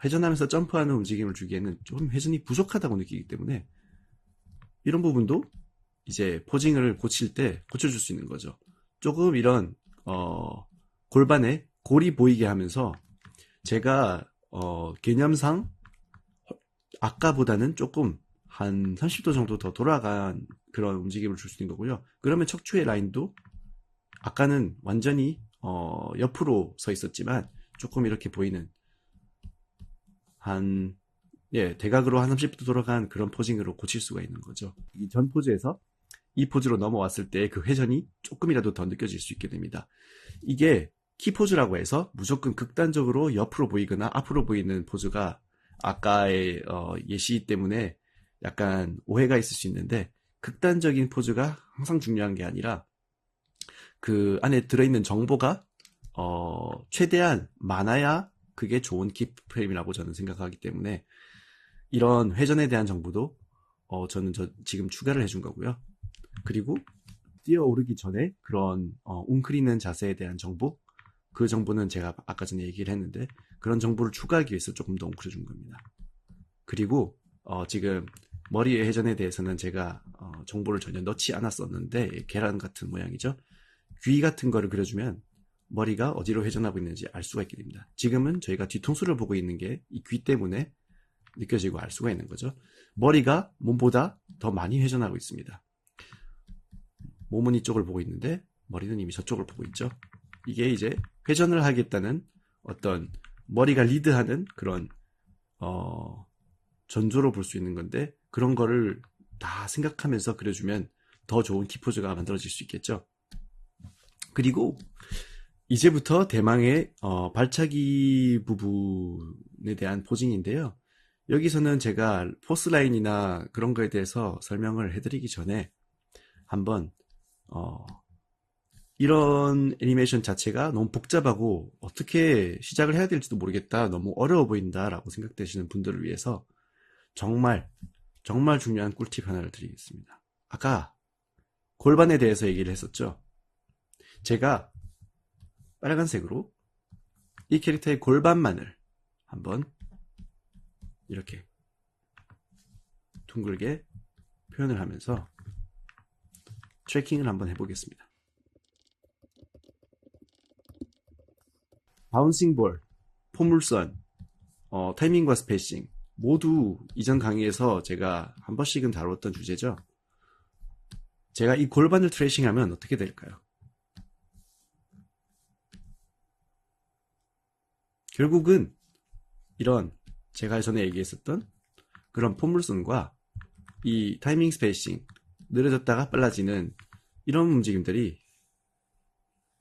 회전하면서 점프하는 움직임을 주기에는 좀 회전이 부족하다고 느끼기 때문에 이런 부분도 이제 포징을 고칠 때 고쳐줄 수 있는 거죠. 조금 이런 골반에 골이 보이게 하면서 제가 개념상 아까보다는 조금 한 30도 정도 더 돌아간 그런 움직임을 줄 수 있는 거고요. 그러면 척추의 라인도 아까는 완전히 옆으로 서 있었지만 조금 이렇게 보이는 대각으로 한 30도 돌아간 그런 포징으로 고칠 수가 있는 거죠. 이 전 포즈에서 이 포즈로 넘어왔을 때 그 회전이 조금이라도 더 느껴질 수 있게 됩니다. 이게 키포즈라고 해서 무조건 극단적으로 옆으로 보이거나 앞으로 보이는 포즈가 아까의 예시 때문에 약간 오해가 있을 수 있는데, 극단적인 포즈가 항상 중요한 게 아니라 그 안에 들어있는 정보가 최대한 많아야 그게 좋은 키프레임이라고 저는 생각하기 때문에 이런 회전에 대한 정보도 저는 지금 추가를 해준 거고요. 그리고 뛰어오르기 전에 그런 웅크리는 자세에 대한 정보, 그 정보는 제가 아까 전에 얘기를 했는데 그런 정보를 추가하기 위해서 조금 더 웅크려준 겁니다. 그리고 지금 머리의 회전에 대해서는 제가 정보를 전혀 넣지 않았었는데, 계란 같은 모양이죠. 귀 같은 거를 그려주면 머리가 어디로 회전하고 있는지 알 수가 있게 됩니다. 지금은 저희가 뒤통수를 보고 있는 게 이 귀 때문에 느껴지고 알 수가 있는 거죠. 머리가 몸보다 더 많이 회전하고 있습니다. 몸은 이쪽을 보고 있는데 머리는 이미 저쪽을 보고 있죠. 이게 이제 회전을 하겠다는 어떤 머리가 리드하는 그런 전조로 볼 수 있는 건데, 그런 거를 다 생각하면서 그려주면 더 좋은 키포즈가 만들어질 수 있겠죠. 그리고 이제부터 대망의 발차기 부분에 대한 포징인데요. 여기서는 제가 포스라인이나 그런 거에 대해서 설명을 해드리기 전에 한번 이런 애니메이션 자체가 너무 복잡하고 어떻게 시작을 해야 될지도 모르겠다, 너무 어려워 보인다 라고 생각되시는 분들을 위해서 정말 중요한 꿀팁 하나를 드리겠습니다. 아까 골반에 대해서 얘기를 했었죠. 제가 빨간색으로 이 캐릭터의 골반만을 한번 이렇게 둥글게 표현을 하면서 트래킹을 한번 해보겠습니다. 바운싱 볼, 포물선, 타이밍과 스페이싱 모두 이전 강의에서 제가 한 번씩은 다뤘던 주제죠. 제가 이 골반을 트래싱하면 어떻게 될까요? 결국은 이런 제가 전에 얘기했었던 그런 포물선과 이 타이밍 스페이싱, 느려졌다가 빨라지는 이런 움직임들이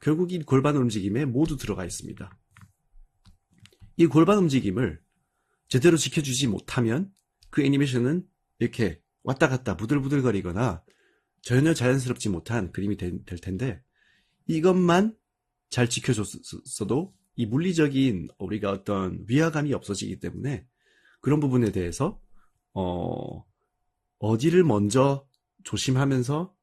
결국 이 골반 움직임에 모두 들어가 있습니다. 이 골반 움직임을 제대로 지켜주지 못하면 그 애니메이션은 이렇게 왔다 갔다 부들부들거리거나 전혀 자연스럽지 못한 그림이 될 텐데, 이것만 잘 지켜줬어도 이 물리적인 우리가 어떤 위화감이 없어지기 때문에 그런 부분에 대해서 어디를 먼저 조심하면서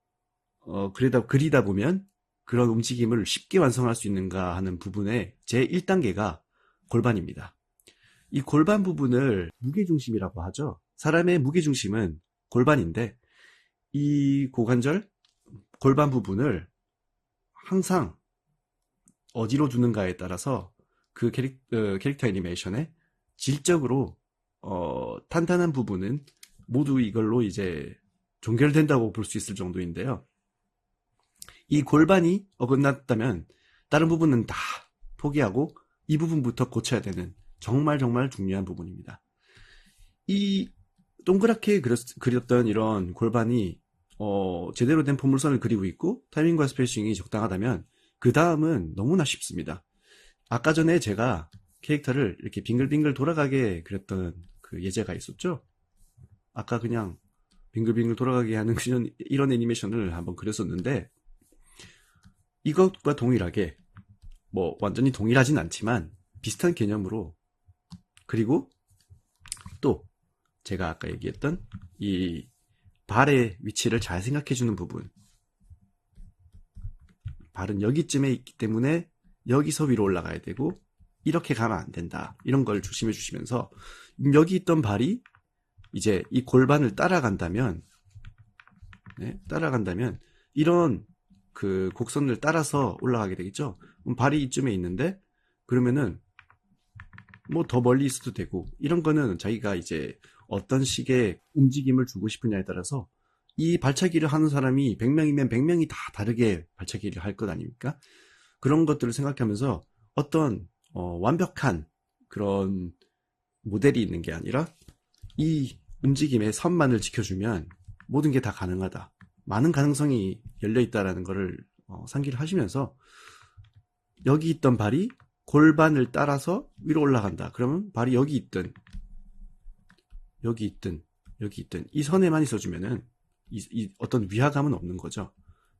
그리다 보면 그런 움직임을 쉽게 완성할 수 있는가 하는 부분의 제 1단계가 골반입니다. 이 골반 부분을 무게중심이라고 하죠. 사람의 무게중심은 골반인데 이 고관절, 골반 부분을 항상 어디로 두는가에 따라서 그 캐릭터 애니메이션의 질적으로 탄탄한 부분은 모두 이걸로 이제 종결된다고 볼 수 있을 정도인데요. 이 골반이 어긋났다면 다른 부분은 다 포기하고 이 부분부터 고쳐야 되는 정말 정말 중요한 부분입니다. 이 동그랗게 그렸던 이런 골반이 제대로 된 포물선을 그리고 있고 타이밍과 스페이싱이 적당하다면 그 다음은 너무나 쉽습니다. 아까 전에 제가 캐릭터를 이렇게 빙글빙글 돌아가게 그렸던 그 예제가 있었죠. 아까 그냥 빙글빙글 돌아가게 하는 이런 애니메이션을 한번 그렸었는데, 이것과 동일하게 뭐 완전히 동일하진 않지만 비슷한 개념으로, 그리고 또 제가 아까 얘기했던 이 발의 위치를 잘 생각해주는 부분, 발은 여기쯤에 있기 때문에 여기서 위로 올라가야 되고 이렇게 가면 안 된다, 이런 걸 조심해 주시면서 여기 있던 발이 이제 이 골반을 따라간다면, 따라간다면 이런 그 곡선을 따라서 올라가게 되겠죠. 발이 이쯤에 있는데 그러면은 뭐 더 멀리 있어도 되고, 이런 거는 자기가 이제 어떤 식의 움직임을 주고 싶으냐에 따라서 이 발차기를 하는 사람이 100명이면 100명이 다 다르게 발차기를 할 것 아닙니까? 그런 것들을 생각하면서 어떤 완벽한 그런 모델이 있는 게 아니라 이 움직임의 선만을 지켜주면 모든 게 다 가능하다, 많은 가능성이 열려있다라는 것을 상기를 하시면서 여기 있던 발이 골반을 따라서 위로 올라간다. 그러면 발이 여기 있든 여기 있든 여기 있든 이 선에만 있어주면은 이 어떤 위화감은 없는 거죠.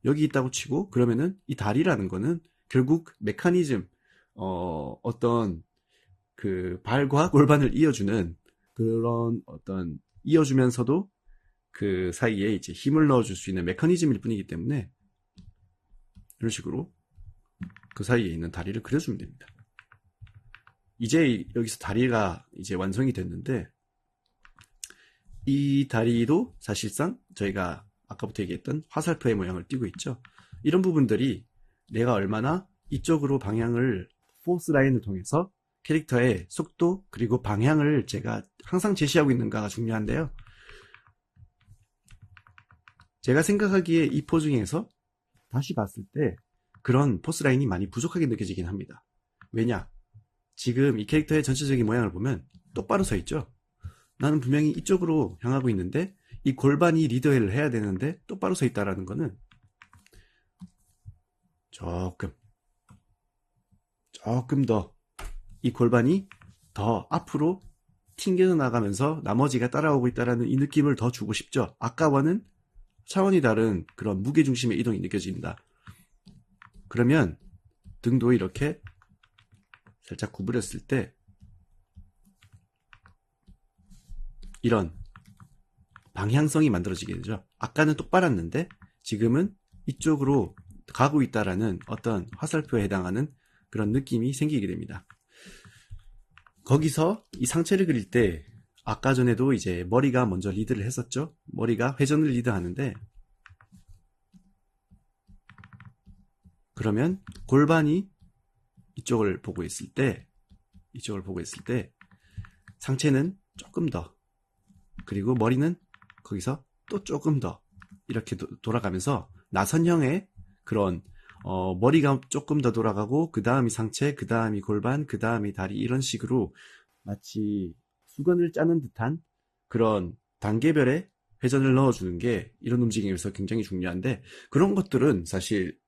여기 있다고 치고 그러면은 이 다리라는 거는 결국 메커니즘, 어떤 그 발과 골반을 이어주는 그런 어떤, 이어주면서도 그 사이에 이제 힘을 넣어줄 수 있는 메커니즘일 뿐이기 때문에 이런 식으로 그 사이에 있는 다리를 그려주면 됩니다. 이제 여기서 다리가 이제 완성이 됐는데, 이 다리도 사실상 저희가 아까부터 얘기했던 화살표의 모양을 띠고 있죠. 이런 부분들이 내가 얼마나 이쪽으로 방향을, 포스 라인을 통해서 캐릭터의 속도 그리고 방향을 제가 항상 제시하고 있는가가 중요한데요. 제가 생각하기에 이 포 중에서 다시 봤을 때 그런 포스 라인이 많이 부족하게 느껴지긴 합니다. 왜냐? 지금 이 캐릭터의 전체적인 모양을 보면 똑바로 서 있죠. 나는 분명히 이쪽으로 향하고 있는데 이 골반이 리더를 해야 되는데 똑바로 서 있다라는 거는 조금 더 이 골반이 더 앞으로 튕겨져 나가면서 나머지가 따라오고 있다라는 이 느낌을 더 주고 싶죠. 아까와는 차원이 다른 그런 무게중심의 이동이 느껴진다. 그러면 등도 이렇게 살짝 구부렸을 때 이런 방향성이 만들어지게 되죠. 아까는 똑바랐는데 지금은 이쪽으로 가고 있다라는 어떤 화살표에 해당하는 그런 느낌이 생기게 됩니다. 거기서 이 상체를 그릴 때 아까 전에도 이제 머리가 먼저 리드를 했었죠. 머리가 회전을 리드하는데, 그러면 골반이 이쪽을 보고 있을 때 상체는 조금 더, 그리고 머리는 거기서 또 조금 더 이렇게 돌아가면서 나선형의 그런 머리가 조금 더 돌아가고 그 다음이 상체, 그 다음이 골반, 그 다음이 다리, 이런 식으로 마치 수건을 짜는 듯한 그런 단계별의 회전을 넣어주는 게 이런 움직임에서 굉장히 중요한데, 그런 것들은 사실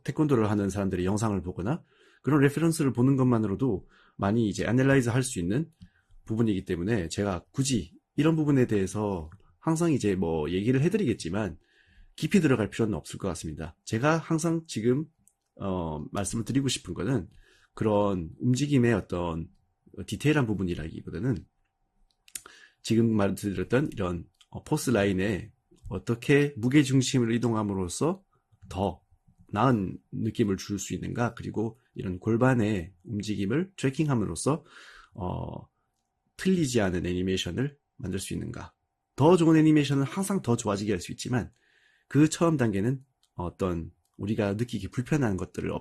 태권도를 하는 사람들의 영상을 보거나 그런 레퍼런스를 보는 것만으로도 많이 이제 애널라이즈 할 수 있는 부분이기 때문에 제가 굳이 이런 부분에 대해서 항상 이제 뭐 얘기를 해드리겠지만 깊이 들어갈 필요는 없을 것 같습니다. 제가 항상 지금 말씀을 드리고 싶은 거는 그런 움직임의 어떤 디테일한 부분이라기보다는 지금 말씀드렸던 이런 포스 라인에 어떻게 무게중심을 이동함으로써 더 나은 느낌을 줄 수 있는가, 그리고 이런 골반의 움직임을 트래킹함으로써 틀리지 않은 애니메이션을 만들 수 있는가. 더 좋은 애니메이션은 항상 더 좋아지게 할 수 있지만 그 처음 단계는 어떤 우리가 느끼기 불편한 것들을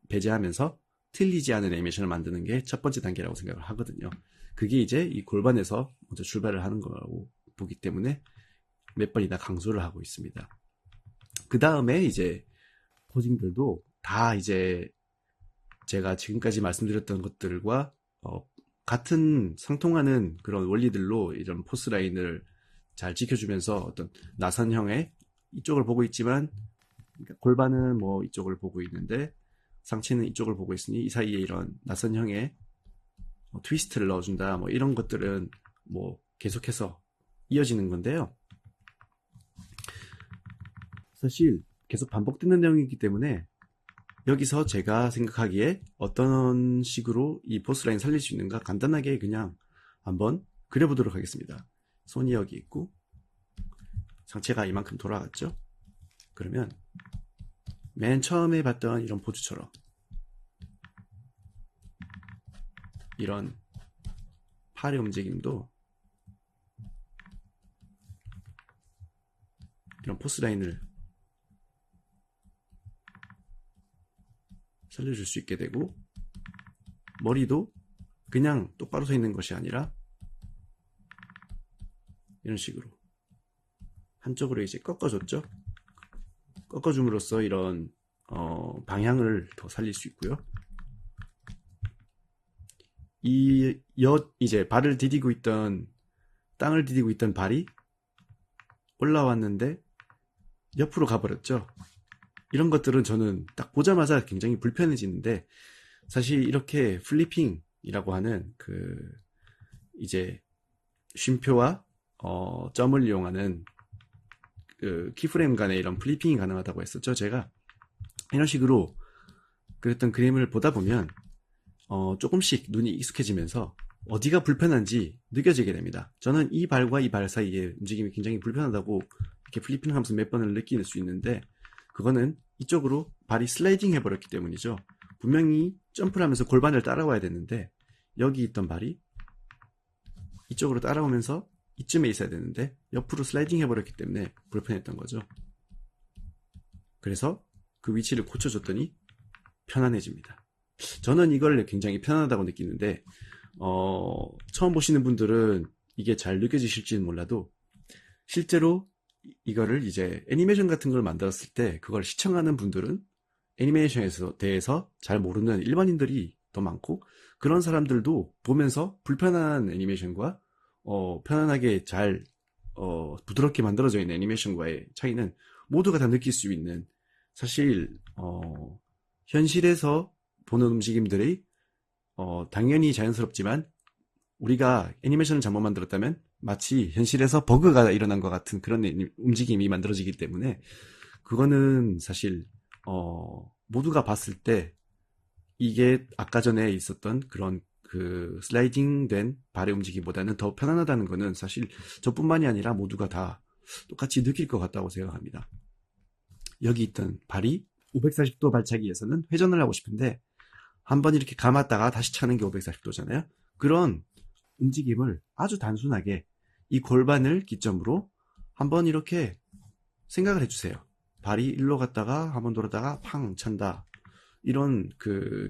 배제하면서 틀리지 않은 애니메이션을 만드는 게 첫 번째 단계라고 생각을 하거든요. 그게 이제 이 골반에서 먼저 출발을 하는 거라고 보기 때문에 몇 번이나 강조를 하고 있습니다. 그 다음에 이제 포징들도 다 이제 제가 지금까지 말씀드렸던 것들과 같은 상통하는 그런 원리들로 이런 포스 라인을 잘 지켜주면서 어떤 나선형의 이쪽을 보고 있지만 골반은 뭐 이쪽을 보고 있는데 상체는 이쪽을 보고 있으니 이 사이에 이런 나선형의 트위스트를 넣어준다, 뭐 이런 것들은 뭐 계속해서 이어지는 건데요. 사실 계속 반복되는 내용이기 때문에 여기서 제가 생각하기에 어떤 식으로 이 포스라인 살릴 수 있는가 간단하게 그냥 한번 그려보도록 하겠습니다. 손이 여기 있고 상체가 이만큼 돌아갔죠. 그러면 맨 처음에 봤던 이런 포즈처럼 이런 팔의 움직임도 이런 포스라인을 살려줄 수 있게 되고, 머리도 그냥 똑바로 서 있는 것이 아니라 이런 식으로 한쪽으로 이제 꺾어줬죠. 꺾어줌으로써 이런 방향을 더 살릴 수 있고요. 이제 발을 디디고 있던, 땅을 디디고 있던 발이 올라왔는데 옆으로 가버렸죠. 이런 것들은 저는 딱 보자마자 굉장히 불편해지는데, 사실 이렇게 플리핑이라고 하는 이제 쉼표와 점을 이용하는 키프레임 간의 이런 플리핑이 가능하다고 했었죠. 제가 이런 식으로 그랬던 그림을 보다 보면 조금씩 눈이 익숙해지면서 어디가 불편한지 느껴지게 됩니다. 저는 이 발과 이 발 사이의 움직임이 굉장히 불편하다고 이렇게 플리핑 하면서 몇 번을 느낄 수 있는데, 그거는 이쪽으로 발이 슬라이딩 해버렸기 때문이죠. 분명히 점프를 하면서 골반을 따라와야 되는데 여기 있던 발이 이쪽으로 따라오면서 이쯤에 있어야 되는데 옆으로 슬라이딩 해버렸기 때문에 불편했던 거죠. 그래서 그 위치를 고쳐줬더니 편안해집니다. 저는 이걸 굉장히 편안하다고 느끼는데 처음 보시는 분들은 이게 잘 느껴지실지는 몰라도, 실제로 이거를 이제 애니메이션 같은 걸 만들었을 때 그걸 시청하는 분들은 애니메이션에 대해서 잘 모르는 일반인들이 더 많고, 그런 사람들도 보면서 불편한 애니메이션과 편안하게 잘 부드럽게 만들어져 있는 애니메이션과의 차이는 모두가 다 느낄 수 있는, 사실 현실에서 보는 움직임들이 당연히 자연스럽지만 우리가 애니메이션을 잘못 만들었다면 마치 현실에서 버그가 일어난 것 같은 그런 움직임이 만들어지기 때문에, 그거는 사실 모두가 봤을 때 이게 아까 전에 있었던 그런 슬라이딩 된 발의 움직임보다는 더 편안하다는 거는 사실 저뿐만이 아니라 모두가 다 똑같이 느낄 것 같다고 생각합니다. 여기 있던 발이 540도 발차기에서는 회전을 하고 싶은데 한번 이렇게 감았다가 다시 차는 게 540도잖아요. 그런 움직임을 아주 단순하게 이 골반을 기점으로 한번 이렇게 생각을 해주세요. 발이 일로 갔다가 한번 돌았다가 팡 찬다. 이런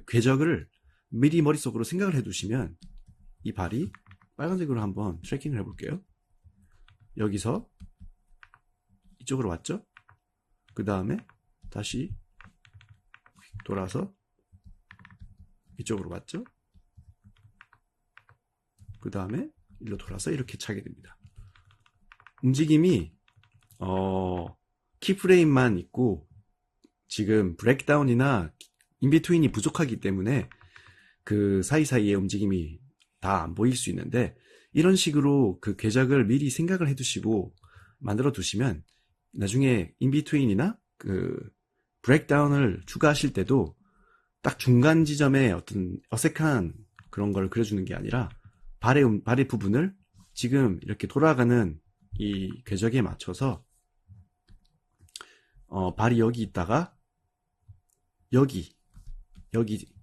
궤적을 미리 머릿속으로 생각을 해두시면 이 발이 빨간색으로 한번 트래킹을 해볼게요. 여기서 이쪽으로 왔죠? 그 다음에 다시 돌아서 이쪽으로 왔죠? 그 다음에 일로 돌아서 이렇게 차게 됩니다. 움직임이 키프레임만 있고 지금 브레이크다운이나 인비트윈이 부족하기 때문에 그 사이사이의 움직임이 다 안 보일 수 있는데, 이런 식으로 그 궤적을 미리 생각을 해두시고 만들어 두시면 나중에 인비트윈이나 브레이크다운을 추가하실 때도 딱 중간 지점에 어떤 어색한 그런 걸 그려주는 게 아니라 발의 부분을 지금 이렇게 돌아가는 이 궤적에 맞춰서 발이 여기 있다가 여기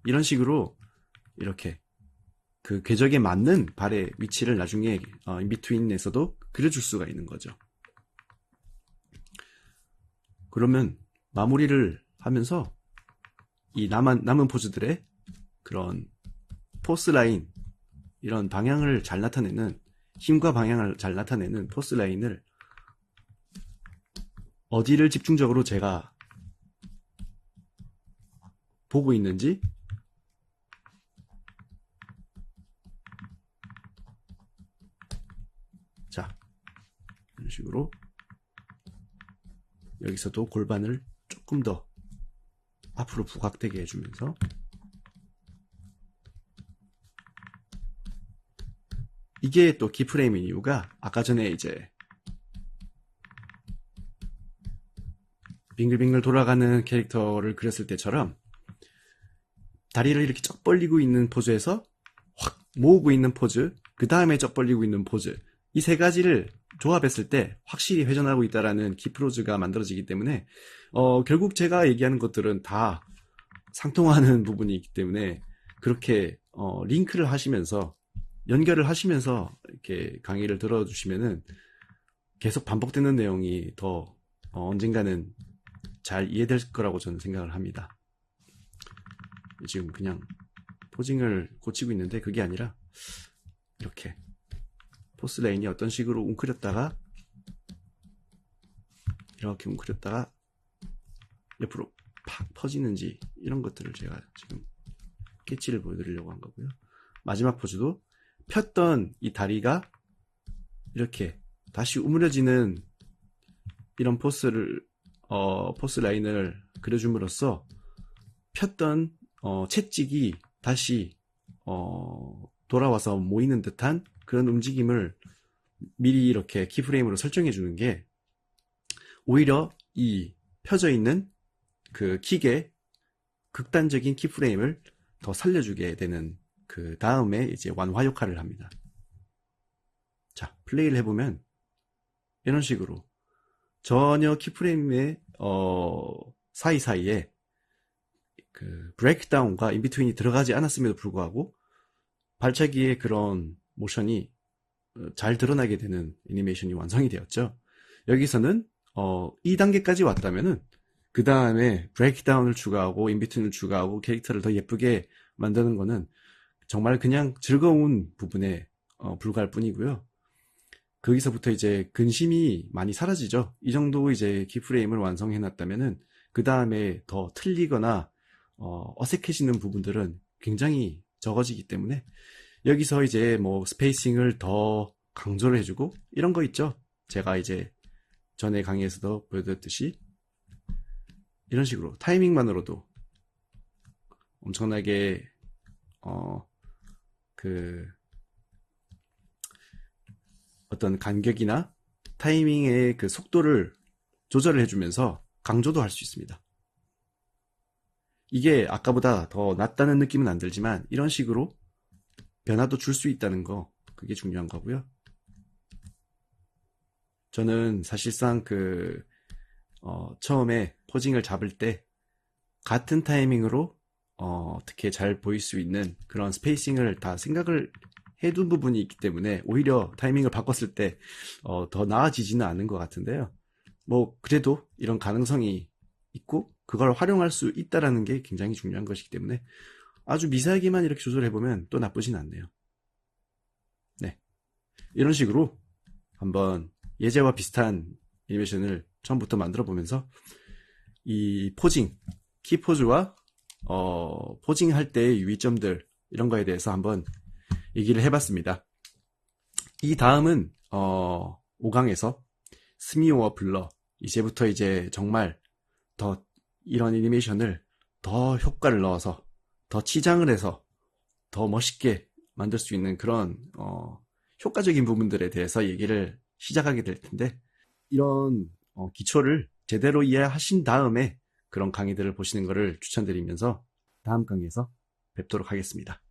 이런 식으로 이렇게 그 궤적에 맞는 발의 위치를 나중에 인비트윈에서도 그려줄 수가 있는 거죠. 그러면 마무리를 하면서 이 남은 포즈들의 그런 포스 라인, 이런 방향을 잘 나타내는, 힘과 방향을 잘 나타내는 포스 라인을 어디를 집중적으로 제가 보고 있는지, 자, 이런 식으로 여기서도 골반을 조금 더 앞으로 부각되게 해주면서 이게 또 키프레임인 이유가 아까 전에 이제 빙글빙글 돌아가는 캐릭터를 그렸을 때처럼 다리를 이렇게 쩍 벌리고 있는 포즈에서 확 모으고 있는 포즈, 그 다음에 쩍 벌리고 있는 포즈, 이 세 가지를 조합했을 때 확실히 회전하고 있다라는 키프로즈가 만들어지기 때문에 결국 제가 얘기하는 것들은 다 상통하는 부분이 있기 때문에 그렇게 링크를 하시면서 연결을 하시면서 이렇게 강의를 들어주시면은 계속 반복되는 내용이 더 언젠가는 잘 이해될 거라고 저는 생각을 합니다. 지금 그냥 포징을 고치고 있는데 그게 아니라 이렇게 포스 라인이 어떤 식으로 웅크렸다가 이렇게 웅크렸다가 옆으로 팍 퍼지는지 이런 것들을 제가 지금 스케치를 보여드리려고 한 거고요. 마지막 포즈도 폈던 이 다리가 이렇게 다시 우물려지는 이런 포스 라인을 그려줌으로써 폈던 채찍이 다시 돌아와서 모이는 듯한 그런 움직임을 미리 이렇게 키프레임으로 설정해 주는 게 오히려 이 펴져 있는 그 킥의 극단적인 키프레임을 더 살려주게 되는 그 다음에 이제 완화 역할을 합니다. 자, 플레이를 해보면 이런 식으로 전혀 키프레임의 사이사이에 그 브레이크다운과 인비트윈이 들어가지 않았음에도 불구하고 발차기의 그런 모션이 잘 드러나게 되는 애니메이션이 완성이 되었죠. 여기서는 2단계까지 왔다면은 그 다음에 브레이크다운을 추가하고 인비트윈을 추가하고 캐릭터를 더 예쁘게 만드는 거는 정말 그냥 즐거운 부분에 불과할 뿐이고요. 거기서부터 이제 근심이 많이 사라지죠. 이 정도 이제 키프레임을 완성해 놨다면은 그 다음에 더 틀리거나 어색해지는 부분들은 굉장히 적어지기 때문에 여기서 이제 뭐 스페이싱을 더 강조를 해주고 이런 거 있죠. 제가 이제 전에 강의에서도 보여드렸듯이 이런 식으로 타이밍만으로도 엄청나게 그 어떤 간격이나 타이밍의 그 속도를 조절을 해주면서 강조도 할 수 있습니다. 이게 아까보다 더 낫다는 느낌은 안 들지만 이런 식으로 변화도 줄 수 있다는 거, 그게 중요한 거고요. 저는 사실상 처음에 포징을 잡을 때 같은 타이밍으로 어떻게 잘 보일 수 있는 그런 스페이싱을 다 생각을 해둔 부분이 있기 때문에 오히려 타이밍을 바꿨을 때 더 나아지지는 않은 것 같은데요. 뭐 그래도 이런 가능성이 있고 그걸 활용할 수 있다라는 게 굉장히 중요한 것이기 때문에 아주 미세하게만 이렇게 조절해보면 또 나쁘진 않네요. 네, 이런 식으로 한번 예제와 비슷한 애니메이션을 처음부터 만들어 보면서 이 포징, 키포즈와 포징 할 때의 유의점들 이런 거에 대해서 한번 얘기를 해봤습니다. 이 다음은 5강에서 스미오와 블러, 이제부터 이제 정말 더 이런 애니메이션을 더 효과를 넣어서 더 치장을 해서 더 멋있게 만들 수 있는 그런 효과적인 부분들에 대해서 얘기를 시작하게 될 텐데 이런 기초를 제대로 이해하신 다음에 그런 강의들을 보시는 것을 추천드리면서 다음 강의에서 뵙도록 하겠습니다.